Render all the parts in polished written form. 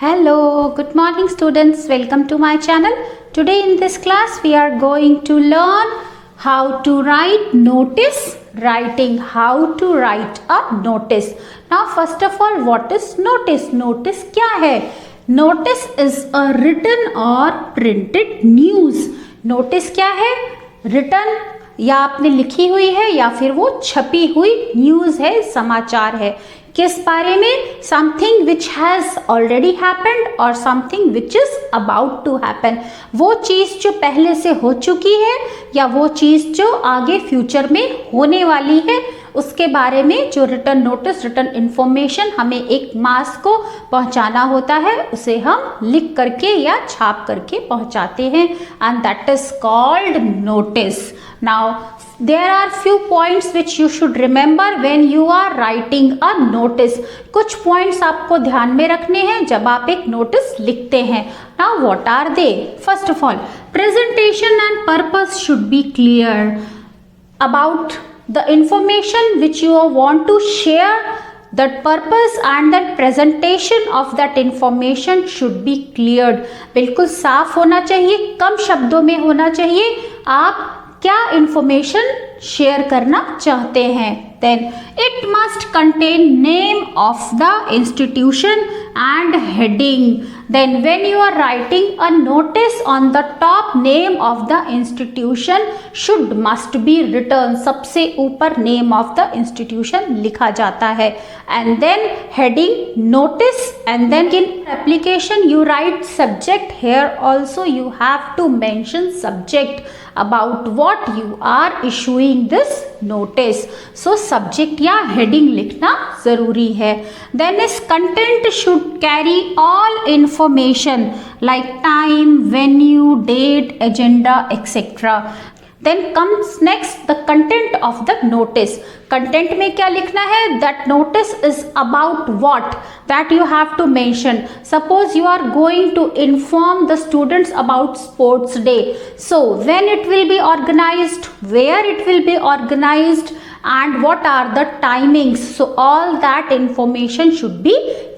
Hello, good morning students. Welcome to my channel. Today in this class we are going to learn how to write notice writing, how to write a notice. Now first of all, what is notice? Notice क्या है? Notice is a written or printed news. Notice क्या है? Written या आपने लिखी हुई है या फिर वो छपी हुई न्यूज़ है, समाचार है. किस बारे में? Something which has already happened और something which is about to happen. वो चीज़ जो पहले से हो चुकी है या वो चीज़ जो आगे फ्यूचर में होने वाली है, उसके बारे में जो रिटर्न नोटिस, रिटर्न इंफॉर्मेशन हमें एक मास को पहुंचाना होता है, उसे हम लिख करके या छाप करके पहुंचाते हैं, and that is called notice. Now there are few points which you should remember when you are writing a notice. कुछ points आपको ध्यान में रखने हैं जब आप एक notice लिखते हैं. Now what are they? First of all, presentation and purpose should be clear about the information which you want to share. That purpose and that presentation of that information should be cleared. बिल्कुल साफ होना चाहिए, कम शब्दों में होना चाहिए. आप क्या इंफॉर्मेशन शेयर करना चाहते हैं. Then it must contain name of the institution and heading. Then when you are writing a notice on the top, name of the institution should must be written. सबसे ऊपर नेम ऑफ द इंस्टीट्यूशन लिखा जाता है. And then heading notice, and then in application you write subject. Here also you have to mention subject about what you are issuing this notice. So subject या heading लिखना ज़रूरी है. Then is content should carry all information like time, venue, date, agenda, etc. Then comes next the content of the notice. Content में क्या लिखना है? That notice is about what? That you have to mention. Suppose you are going to inform the students about sports day. So when it will be organized, where it will be organized, and what are the timings. So all that information should be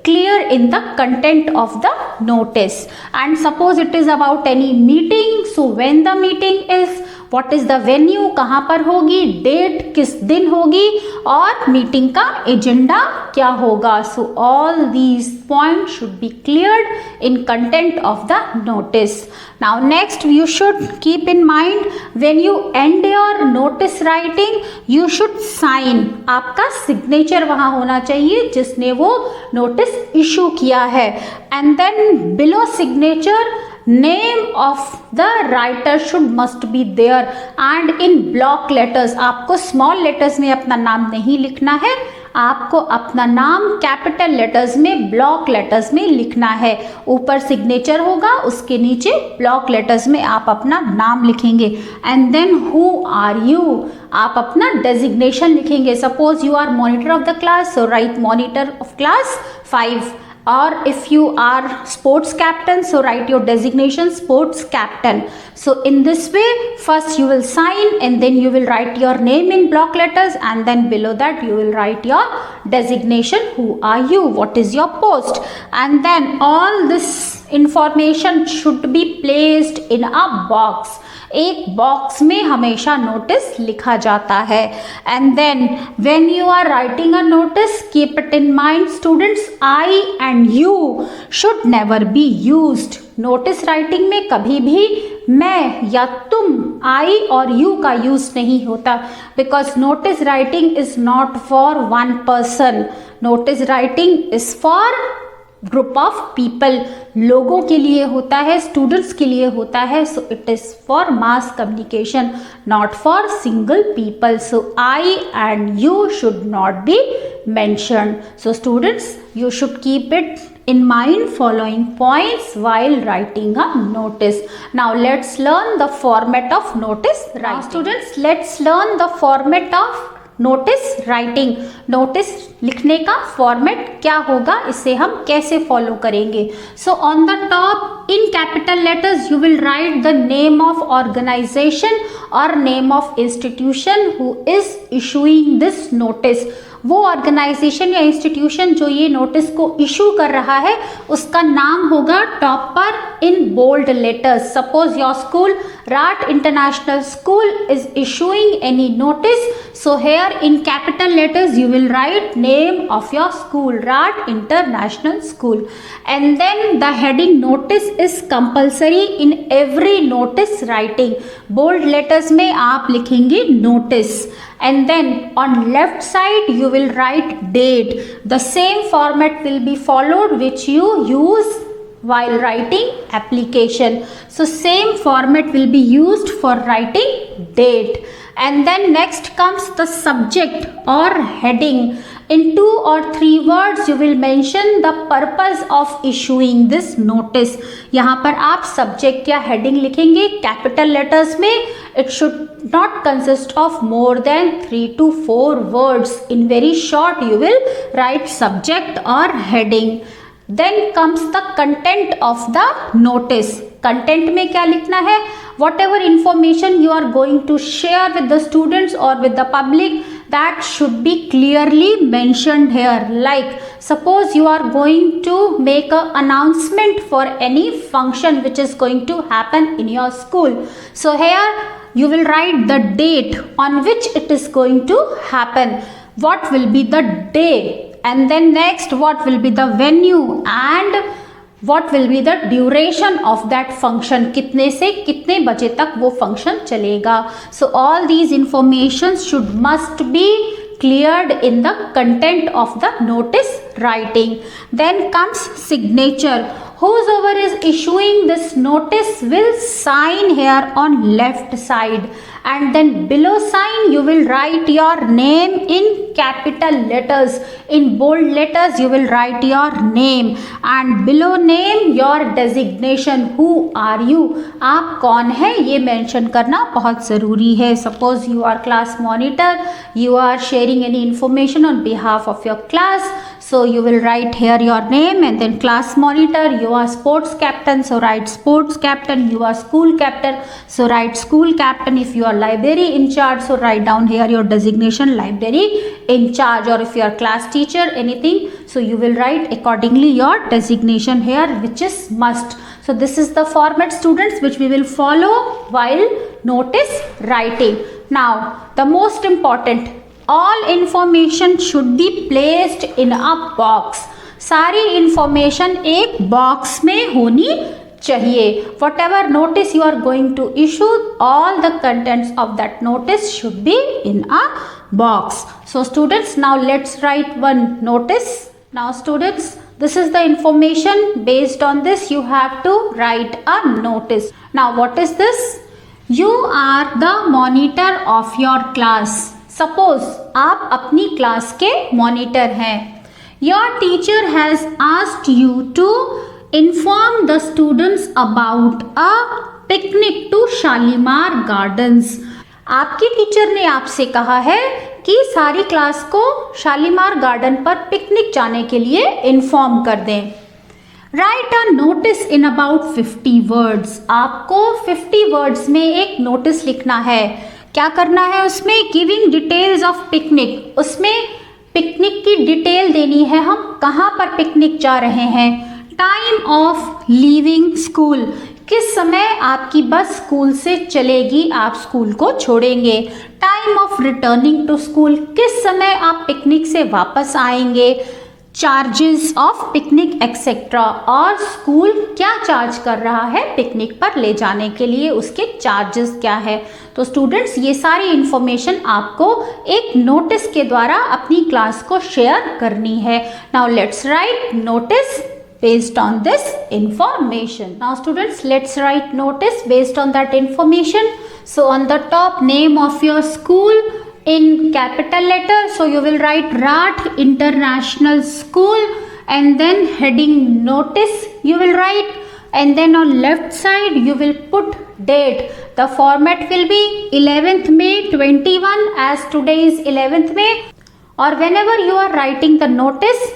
clear in the content of the notice. And suppose it is about any meeting, so when the meeting is, what is the venue, कहाँ पर होगी, date किस दिन होगी, और meeting का agenda क्या होगा. So all these points should be cleared in content of the notice. Now next you should keep in mind when you end your notice writing, you should sign. आपका signature वहाँ होना चाहिए जिसने वो notice issue किया है. And then below signature, name of the writer should must be there and in block letters. आपको small letters में अपना नाम नहीं लिखना है, आपको अपना नाम कैपिटल लेटर्स में, ब्लॉक लेटर्स में लिखना है. ऊपर सिग्नेचर होगा, उसके नीचे ब्लॉक लेटर्स में आप अपना नाम लिखेंगे. And then who are you, आप अपना डेजिग्नेशन लिखेंगे. Suppose you are monitor of the class, so write monitor of class 5. Or if you are sports captain, so write your designation sports captain. So in this way, first you will sign and then you will write your name in block letters, and then below that you will write your designation. Who are you? What is your post? And then all this information should be placed in a box. एक box में हमेशा notice लिखा जाता है. And then when you are writing a notice, keep it in mind students, I and you should never be used. Notice writing में कभी भी मैं या तुम, आई और यू का यूज नहीं होता, because notice writing is not for one person. Notice writing is for group of people, लोगों के लिए होता है, स्टूडेंट्स के लिए होता है. So it is for mass communication, not for single people. So I and you should not be mentioned. So students, you should keep it in mind following points while writing a notice. Now let's learn the format of notice writing. Now students, let's learn the format of notice writing. Notice लिखने का format क्या होगा, इसे हम कैसे follow करेंगे. So on the top in capital letters you will write the name of organization और name of institution who is issuing this notice. वो ऑर्गेनाइजेशन या इंस्टीट्यूशन जो ये नोटिस को इशू कर रहा है उसका नाम होगा टॉप पर in bold letters. Suppose your school Rat International School is issuing any notice, so here in capital letters you will write name of your school, Rat International School, and then the heading notice is compulsory in every notice writing. Bold letters में आप लिखेंगे notice, and then on left side you will write date. The same format will be followed which you use while writing application. So same format will be used for writing date. And then next comes the subject or heading. In 2 or 3 words you will mention the purpose of issuing this notice. यहाँ पर आप subject या heading लिखेंगे capital letters में. It should not consist of more than 3 to 4 words. In very short you will write subject or heading. Then comes the content of the notice. Content में क्या लिखना है? Whatever information you are going to share with the students or with the public, that should be clearly mentioned here. Like suppose you are going to make an announcement for any function which is going to happen in your school. So here you will write the date on which it is going to happen. What will be the day? And then next what will be the venue and what will be the duration of that function. कितने से कितने बजे तक वो function चलेगा. So all these informations must be cleared in the content of the notice writing. Then comes signature. Whosoever is issuing this notice will sign here on left side, and then below sign you will write your name in capital letters. In bold letters you will write your name, and below name your designation. Who are you? आप कौन है ये mention करना बहुत ज़रूरी है. Suppose you are class monitor, you are sharing any information on behalf of your class. So you will write here your name, and then class monitor. You are sports captain, so write sports captain. You are school captain, so write school captain. If you are library in charge, so write down here your designation, library in charge. Or if you are class teacher, anything, so you will write accordingly your designation here, which is must. So this is the format, students, which we will follow while notice writing. Now the most important, all information should be placed in a box. सारी information एक box में होनी चाहिए. Whatever notice you are going to issue, all the contents of that notice should be in a box. So students, now let's write one notice. Now students, this is the information. Based on this you have to write a notice. Now what is this? You are the monitor of your class. सपोज आप अपनी class के monitor हैं. Your teacher has asked you to inform the students about a picnic to Shalimar Gardens. आपकी teacher ने आपसे कहा है कि सारी क्लास को शालीमार गार्डन पर पिकनिक जाने के लिए इन्फॉर्म कर दें. Right a notice in about 50 words. आपको 50 वर्ड्स में एक नोटिस लिखना है. क्या करना है उसमें? Giving details of picnic. उसमें पिकनिक की डिटेल देनी है. हम कहाँ पर पिकनिक जा रहे हैं. Time of leaving school. किस समय आपकी बस स्कूल से चलेगी, आप स्कूल को छोड़ेंगे. Time of returning to school. किस समय आप पिकनिक से वापस आएंगे. Charges of picnic etcetera. और स्कूल क्या चार्ज कर रहा है पिकनिक पर ले जाने के लिए, उसके चार्जेस क्या है. तो स्टूडेंट्स, ये सारी इंफॉर्मेशन आपको एक नोटिस के द्वारा अपनी क्लास को शेयर करनी है. Now let's write notice based on this information. Now students, let's write notice based on that information. So on the top, name of your school in capital letter, so you will write Rat International School, and then heading notice you will write, and then on left side you will put date. The format will be 11th May 21, as today is 11th May, or whenever you are writing the notice,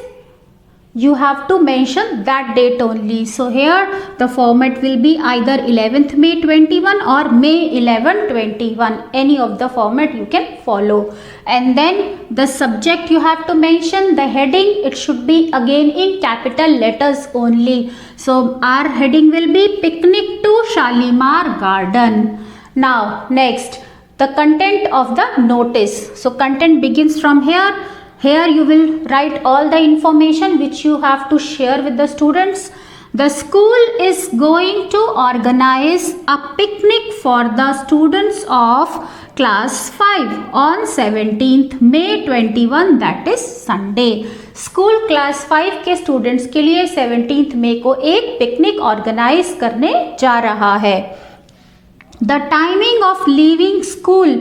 you have to mention that date only. So here the format will be either 11th May 21 or May 11 21, any of the format you can follow. And then the subject you have to mention, the heading, it should be again in capital letters only. So our heading will be Picnic to Shalimar Garden. Now next, the content of the notice. So content begins from here. Here you will write all the information which you have to share with the students. The school is going to organize a picnic for the students of class 5 on 17th May 21, that is Sunday. School class 5 के students के लिए 17th मई को एक picnic organise करने जा रहा है. The timing of leaving school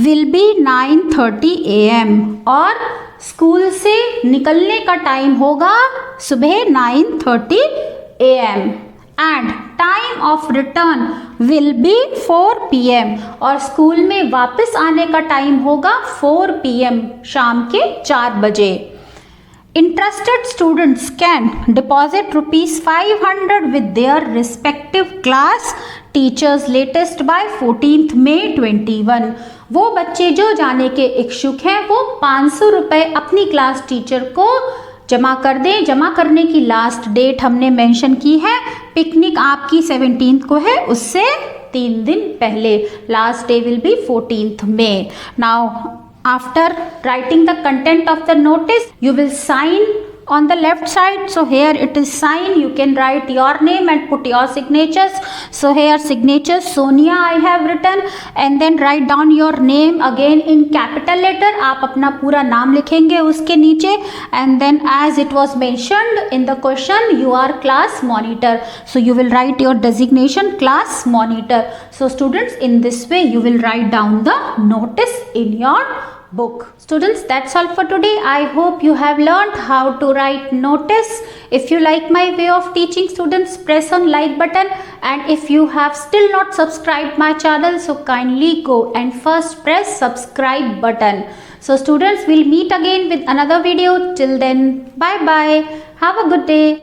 will be 9:30 AM और स्कूल से निकलने का टाइम होगा सुबह 9:30 AM and time of return will be 4 PM और स्कूल में वापस आने का टाइम होगा 4 PM, शाम के 4 बजे. Interested students can deposit ₹500 with their respective class teachers latest by 14th May 21. वो बच्चे जो जाने के इच्छुक हैं वो 500 रुपये अपनी क्लास टीचर को जमा कर दें. जमा करने की लास्ट डेट हमने मेंशन की है. पिकनिक आपकी 17th को है, उससे 3 दिन पहले. Last day will be 14th May. Now after writing the content of the notice, you will sign on the left side. So here it is sign. You can write your name and put your signatures. So here signature Sonia I have written, and then write down your name again in capital letter. आप अपना पूरा नाम लिखेंगे उसके नीचे. And then as it was mentioned in the question, you are class monitor. So you will write your designation class monitor. So students, in this way you will write down the notice in your book. Students, that's all for today. I hope you have learned how to write notice. If you like my way of teaching students, press on like button, and if you have still not subscribed my channel, so kindly go and first press subscribe button. So students, we'll meet again with another video. Till then, bye bye. Have a good day.